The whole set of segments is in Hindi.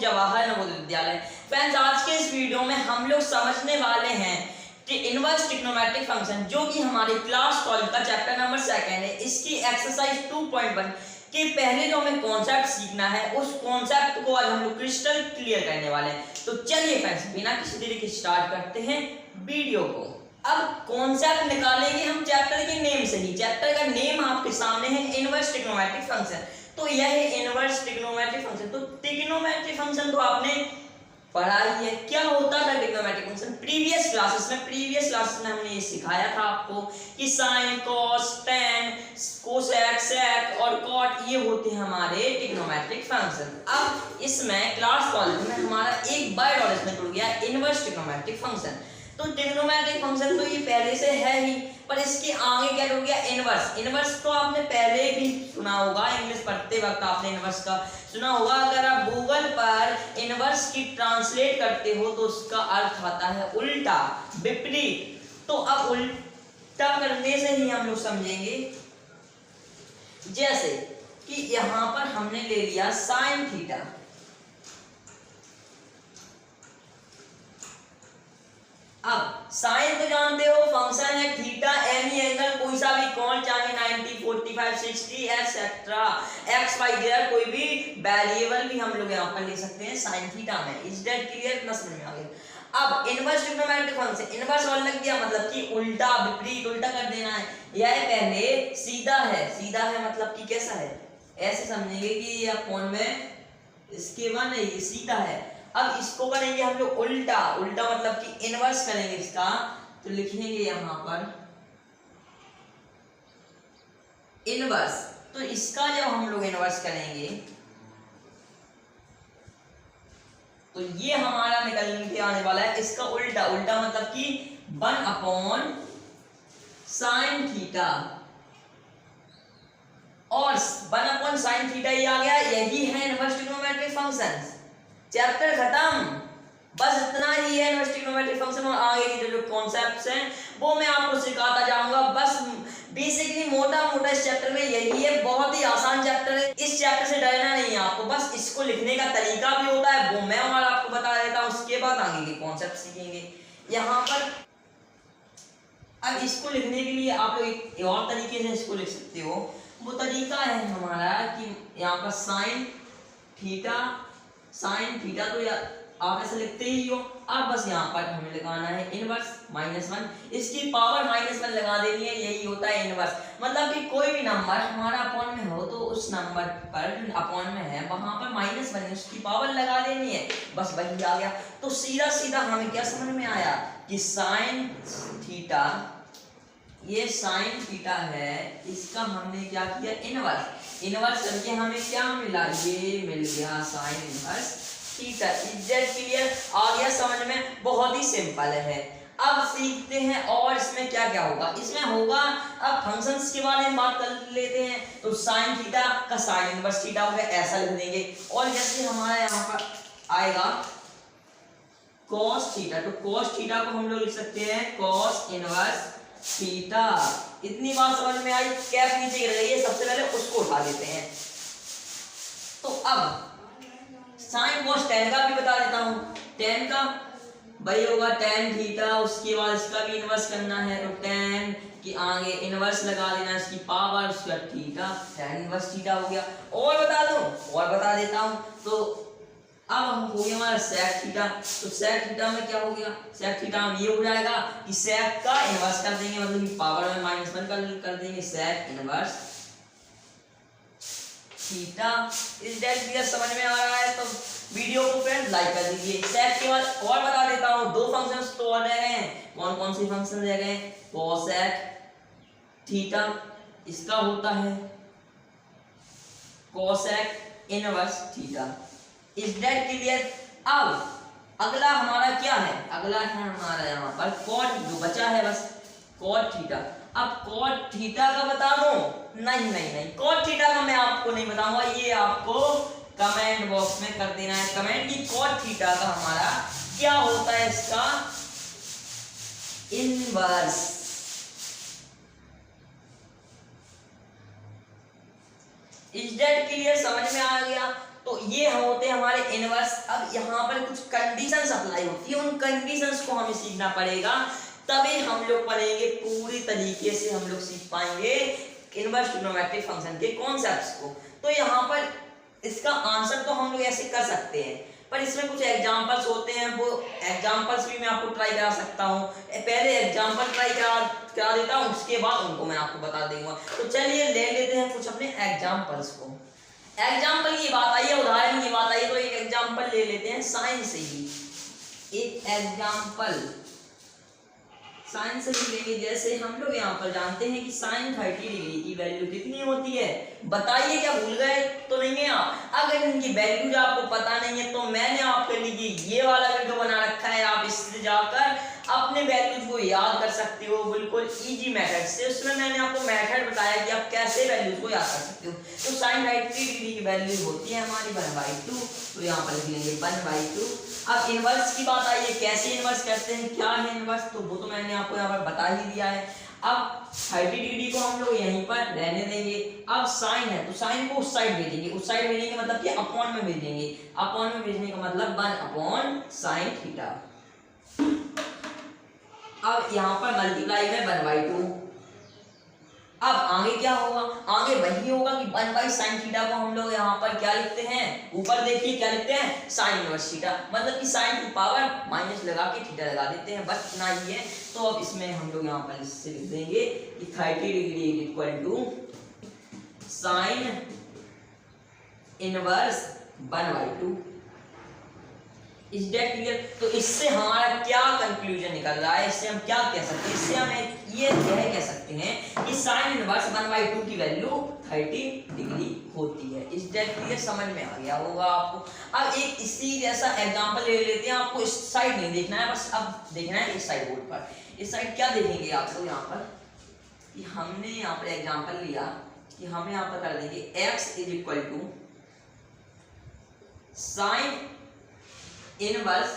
जवाहर नवोदय विद्यालय। फ्रेंड्स, आज के इस वीडियो में हम लोग समझने वाले हैं कि इनवर्स ट्रिग्नोमेट्रिक फंक्शन, जो कि हमारे क्लास 12 का चैप्टर नंबर 2 है। इसकी एक्सरसाइज 2.1 के पहले जो हमें कॉन्सेप्ट सीखना है, उस कॉन्सेप्ट को आज हम लोग क्रिस्टल क्लियर करने वाले हैं। तो चलिए फ्रेंड्स, बिना किसी देरी के स्टार्ट करते हैं वीडियो को। अब कॉन्सेप्ट निकालेंगे हम चैप्टर के नेम से ही। चैप्टर का नेम आपके सामने है, इनवर्स ट्रिग्नोमेट्रिक फंक्शन। तो यह है इनवर्स ट्रिग्नोमेट्रिक फंक्शन। तो ट्रिग्नोमेट्रिक फंक्शन तो आपने पढ़ा ही है। क्या होता था ट्रिग्नोमेट्रिक फंक्शन? प्रीवियस क्लासेस में हमने ये सिखाया था आपको कि साइन, कॉस, टेन, कोसेक, सेक और कॉट, ये होते हैं हमारे ट्रिग्नोमेट्रिक फंक्शन। अब इसमें क्लास 12 में हमारा एक वर्ड और इसमें जुड़ गया, इनवर्स ट्रिग्नोमेट्रिक फंक्शन। तो ट्रिग्नोमेट्रिक फंक्शन तो ये पहले से है ही, पर इसके आगे क्या जुड़ गया? इनवर्स। इनवर्स तो आपने पहले भी सुना होगा, इंग्लिश पढ़ते वक्त आपने इनवर्स का सुना होगा। अगर आप गूगल पर इनवर्स की ट्रांसलेट करते हो तो उसका अर्थ आता है उल्टा, विपरीत। तो अब उल्टा करने से ही हम लोग समझेंगे। जैसे कि यहां पर हमने ले लिया साइन थीटा। अब साइन तो जानते हो फंक्शन है थीटा, एनी एंगल, कोई सा भी कोण, चाहे 90, 45, 60 एक्सेट्रा, एक्स वाई जेड, कोई भी वेरिएबल भी हम लोग यहाँ पर ले सकते हैं साइन थीटा में। Is that clear? ना समझ में आ गया। अब इनवर्स ट्रिग्नोमेट्रिक फंक्शन, इनवर्स और लग गया मतलब कि उल्टा, विपरीत, उल्टा कर देना है। यह पहले सीधा है, सीधा है मतलब कि कैसा है, ऐसे समझेंगे कि ये कोण में इसके बाद नहीं, सीधा है। अब इसको करेंगे हम लोग उल्टा, उल्टा मतलब कि इनवर्स करेंगे इसका। तो लिखेंगे यहां पर इनवर्स। तो इसका जब हम लोग इनवर्स करेंगे तो ये हमारा निकल के आने वाला है इसका उल्टा। उल्टा मतलब कि 1 अपॉन साइन थीटा, और 1 अपॉन साइन थीटा ये आ गया। यही है इनवर्स ट्रिग्नोमेट्रिक फंक्शन। चैप्टर खत्म, बस इतना ही है इनवर्स ट्रिग्नोमेट्रिक फंक्शन। और आगे के जो कॉन्सेप्ट्स हैं वो मैं आपको सिखाता जाऊंगा। बस बेसिकली मोटा मोटा इस चैप्टर में यही है। बहुत ही आसान चैप्टर है, इस चैप्टर से डरना नहीं है आपको। बस इसको लिखने का तरीका भी होता है, वो मैं और आपको बता देता हूं। उसके बाद आगे के कॉन्सेप्ट सीखेंगे यहाँ पर। अब इसको लिखने के लिए आप लोग एक और तरीके से इसको लिख सकते हो। वो तरीका है हमारा कि यहाँ पर साइन थीटा तो आप ऐसे लिखते ही हो। अब बस यहाँ पर हमें लगाना है इनवर्स -1, इसकी पावर -1 लगा देनी है। यही होता है इनवर्स। मतलब कि कोई भी नंबर हमारा अपॉन में हो तो उस नंबर पर अपॉन में है वहां पर -1 उसकी पावर लगा देनी है। बस वही आ गया। तो सीधा सीधा हमें क्या समझ में आया कि साइन थीटा, ये साइन थीटा है, इसका हमने क्या किया? इनवर्स। इनवर्स करके हमें क्या मिला? ये मिल गया sine inverse theta. Is that clear? आ गया समझ में? बहुत ही सिंपल है। अब सीखते हैं और इसमें क्या क्या होगा। इसमें होगा, अब फंक्शंस के बारे में बात कर लेते हैं। तो साइन थीटा का साइन इनवर्स थीटा हो गया, ऐसा लिख देंगे। और जैसे हमारा यहाँ पर आएगा कॉस थीटा, तो कॉस थीटा को हम लोग लिख सकते हैं कॉस इनवर्स थीटा। इतनी बात समझ में आई? कैप नीचे गिर गई है, सबसे पहले उसको उठा देते हैं। तो अब साइन कॉस टेन का भी बता देता हूं। टेन का वही होगा टेन थीटा, उसके बाद इसका भी इनवर्स करना है। तो टेन की आगे इनवर्स लगा देना, इसकी पावर, उसका थीटा, टेन इनवर्स थीटा हो गया। और बता दूं, और बता देता हूं। तो अब हो गया हमारा सेक थीटा। तो सेक थीटा में क्या हो गया? सेक थीटा में ये हो जाएगा कि सेक का इनवर्स कर देंगे, मतलब कि पावर में -1 कर देंगे, सेक इनवर्स थीटा। इस दैट क्लियर? समझ में आ रहा है तो वीडियो को फ्रेंड्स लाइक कर दीजिए। सेक के बाद और बता देता हूं, 2 फंक्शंस तो और रह गए हैं। कौन कौन से फंक्शन रह गए? कोसेक थीटा, इसका होता है cosec inverse theta. Is that clear? अब अगला हमारा क्या है? अगला है हमारा यहाँ पर कॉट, जो बचा है बस कॉट थीटा। अब कॉट थीटा का बता दो? नहीं, कॉट थीटा का मैं आपको नहीं बताऊंगा, ये आपको कमेंट बॉक्स में कर देना है कमेंट कि कॉट थीटा का हमारा क्या होता है, इसका इनवर्स। Is that clear? समझ में आ गया? तो ये होते हैं हमारे इनवर्स। अब यहाँ पर कुछ कंडीशंस अप्लाई होती है, उन कंडीशंस को हमें सीखना पड़ेगा, तभी हम लोग पढ़ेंगे पूरी तरीके से, हम लोग सीख पाएंगे इनवर्स ट्रिग्नोमेट्रिक फंक्शन के कॉन्सेप्ट्स को। तो यहाँ पर इसका आंसर तो हम लोग ऐसे कर सकते हैं, पर इसमें कुछ एग्जांपल्स होते हैं, वो एग्जांपल्स भी मैं आपको ट्राई करा सकता हूँ। पहले एग्जांपल ट्राई करा देता हूँ, उसके बाद उनको मैं आपको बता दूंगा। तो चलिए ले लेते हैं कुछ अपने एग्जांपल्स को। एग्जांपल की बात आई है, उदाहरण की बात आई है, तो एक एग्जांपल ले लेते हैं साइन से ही। एक एग्जांपल साइन से ही लेंगे। जैसे हम लोग यहाँ पर जानते हैं कि साइन 30 डिग्री की वैल्यू कितनी होती है, बताइए, क्या भूल गए तो नहीं है आप? अगर इनकी वैल्यूज आपको पता नहीं है तो मैंने आपके लिए ये वाला वीडियो बना रखा है, आप इससे जाकर अपने वैल्यूज को याद कर सकते हो बिल्कुल इजी मेथड से। उसमें मैंने आपको मेथड बताया कि आप कैसे वैल्यूज को याद कर सकते हो। तो साइन 30 डिग्री की वैल्यू होती है हमारी 1/2, तो यहाँ पर लिख लेंगे 1/2। अब इनवर्स की बात आई है, कैसे इनवर्स करते हैं, क्या है इनवर्स, तो वो तो मैंने आपको यहाँ पर बता ही दिया है। अब 30 डिग्री को हम लोग यहीं पर रहने देंगे। अब साइन है तो साइन को उस साइड भेजेंगे, उस साइड भेजेंगे मतलब कि अपॉन में भेजेंगे, अपॉन में भेजने का मतलब 1/sin थीटा। अब यहाँ पर मल्टीप्लाई में 1/2। अब आगे क्या होगा, आगे वही होगा कि 1/sin थीटा को हम लोग यहाँ पर क्या लिखते हैं, ऊपर देखिए क्या लिखते हैं, साइन इनवर्स थीटा, मतलब कि साइन की पावर माइनस लगा के थीटा लगा देते हैं, बस इतना ही है। तो अब इसमें हम लोग यहाँ पर इससे लिख देंगे कि 30 degree equal to sine inverse 1/2। Is that clear? तो इससे हमारा क्या कंक्लूजन निकल रहा है, इससे हम क्या कह सकते हैं, इससे हम ये कह सकते हैं कि साइन इनवर्स 1/2 की वैल्यू 30 डिग्री होती है। Is that clear? समझ में आ गया होगा आपको। अब एक इसी जैसा एग्जांपल ले लेते हैं, आपको इस साइड नहीं देखना है, बस अब देखना है इस साइड बोर्ड पर। इस साइड क्या देखेंगे आप लोग यहाँ पर कि हमने यहाँ पर एग्जाम्पल लिया कि हम यहाँ पर कर देंगे x is equal to sine inverse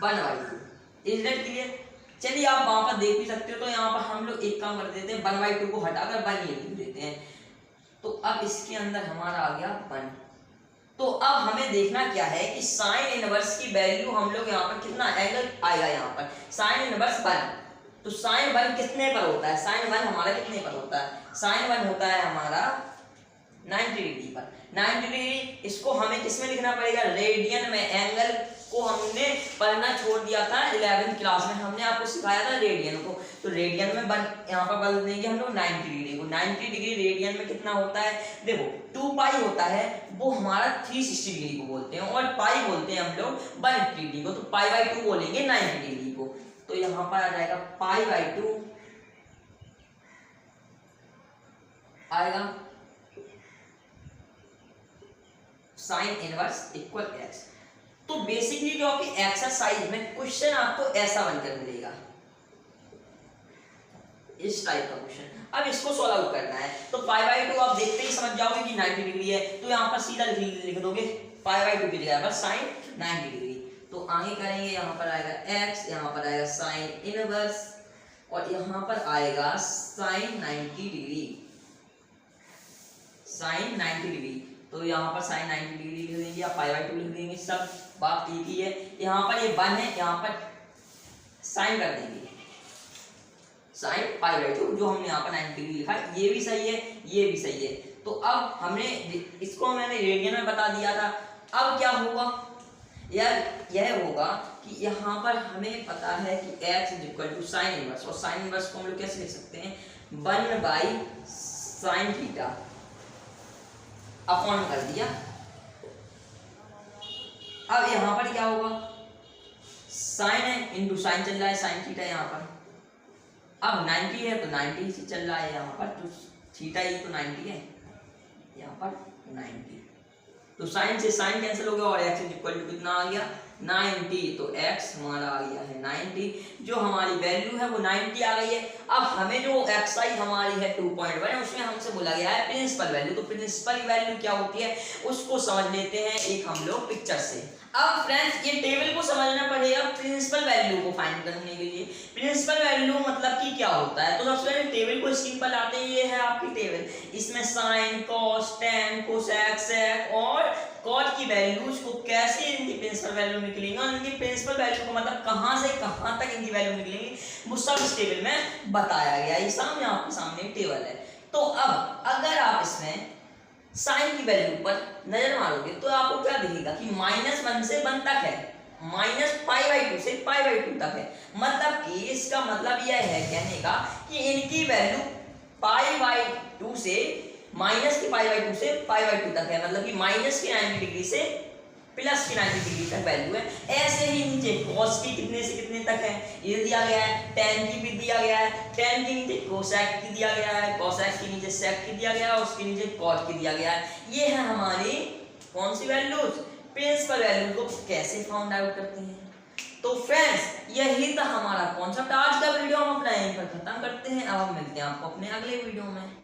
1/2। Is that clear? चलिए आप वहां पर देख भी सकते हो। तो यहाँ पर हम लोग एक काम कर देते हैं, 1/2 को हटाकर 1 लिख देते हैं। तो अब इसके अंदर हमारा आ गया 1। तो अब हमें देखना क्या है कि साइन इनवर्स की वैल्यू हम लोग यहाँ पर कितना एंगल आएगा, यहाँ पर साइन इनवर्स 1। तो साइन 1 कितने पर होता है, साइन 1 हमारा कितने पर होता है, साइन 1 होता है हमारा 90 डिग्री पर। 90 डिग्री इसको हमें किसमें लिखना पड़ेगा, रेडियन में। एंगल को हमने पढ़ना छोड़ दिया था 11th क्लास में, हमने आपको सिखाया था रेडियन को। तो रेडियन में यहाँ पर बदल देंगे हम लोग 90 डिग्री को। 90 डिग्री रेडियन में कितना होता है, देखो 2 पाई होता है, वो हमारा 360 डिग्री को बोलते हैं, और पाई बोलते हैं हम लोग 180 डिग्री को। तो π/2 बोलेंगे 90 डिग्री को। तो यहाँ पर आ जाएगा π/2 आएगा साइन इनवर्स इक्वल x। तो बेसिकली जो आपकी एक्सरसाइज में क्वेश्चन आपको ऐसा बनकर मिलेगा, इस टाइप का क्वेश्चन। अब इसको सॉल्व आउट करना है, तो π/2 आप देखते ही समझ जाओगे कि 90 डिग्री है। तो यहाँ पर सीधा लिख दोगे π/2 की जगह पर साइन 90 डिग्री। तो आगे करेंगे, यहाँ पर आएगा x, यहाँ पर आएगा साइन इनवर्स, और यहाँ पर आएगा साइन 90 डिग्री, साइन 90 डिग्री। तो यहाँ पर साइन 90 डिग्री लिख देंगे, या π/2 लिख देंगे, सब बात एक ही है। यहाँ पर ये 1 है, यहाँ पर साइन कर देंगे साइन π/2, जो हमने यहाँ पर 90 डिग्री लिखा है, ये भी सही है, ये भी सही है। तो अब हमने इसको मैंने रेडियन में बता दिया था। अब क्या होगा यार, यह होगा कि यहाँ पर हमें पता है कि x is equal to sine inverse, और साइन इनवर्स को हम लोग कैसे लिख सकते हैं, 1/sin थीटा अपॉन कर दिया। अब यहाँ पर क्या होगा, साइन है इंटू साइन चल रहा है, साइन थीटा यहाँ पर। अब 90 है तो 90 से चल रहा है यहाँ पर, तो थीटा ही तो 90 है, यहाँ पर 90। तो साइन से साइन कैंसिल हो गया, और x इक्वल टू कितना आ गया, 90। तो x हमारा आ गया है 90, जो हमारी वैल्यू है वो 90 आ गई है। अब हमें जो एक्सरसाइज हमारी है 2.1 उसमें हमसे बोला गया है प्रिंसिपल वैल्यू। तो प्रिंसिपल वैल्यू क्या होती है उसको समझ लेते हैं एक हम लोग पिक्चर से। अब फ्रेंड्स ये टेबल को समझना पड़ेगा प्रिंसिपल वैल्यू को फाइंड करने के लिए। प्रिंसिपल वैल्यू मतलब कि क्या होता है, तो सबसे पहले टेबल को स्क्रीन पर लाते हैं। ये है आपकी टेबल, इसमें साइन, कॉस, टेन, कोसेक, सेक और कॉट की वैल्यूज को कैसे इनकी प्रिंसिपल वैल्यू निकलेंगे और इनकी प्रिंसिपल वैल्यू को मतलब कहां से कहां तक इनकी वैल्यू निकलेंगी, वो सब इस टेबल में बताया गया है। ये सामने आपके सामने टेबल है। तो अब अगर आप इसमें साइन की वैल्यू पर नजर मारोगे तो आपको क्या दिखेगा कि -1 से 1 तक है, -π/2 से π/2 तक है। मतलब कि इसका मतलब यह है कहने का कि इनकी वैल्यू π/2 से -π/2 से π/2 तक है। मतलब कि -90 डिग्री से +90 डिग्री तक वैल्यू है। ऐसे ही नीचे cos की कितने से कितने तक है ये दिया गया है, tan की भी दिया गया है, tan के नीचे cosec की दिया गया है, cosec के नीचे sec की दिया गया है और उसके नीचे cot की दिया गया है। ये है हमारी कौन सी वैल्यूज, प्रिंसिपल वैल्यू को कैसे फाउंड आउट करते हैं। तो फ्रेंड्स यही था हमारा कॉन्सेप्ट। आज का वीडियो हम अपना यहीं पर खत्म करते हैं। अब हम मिलते हैं आपको अपने अगले वीडियो में।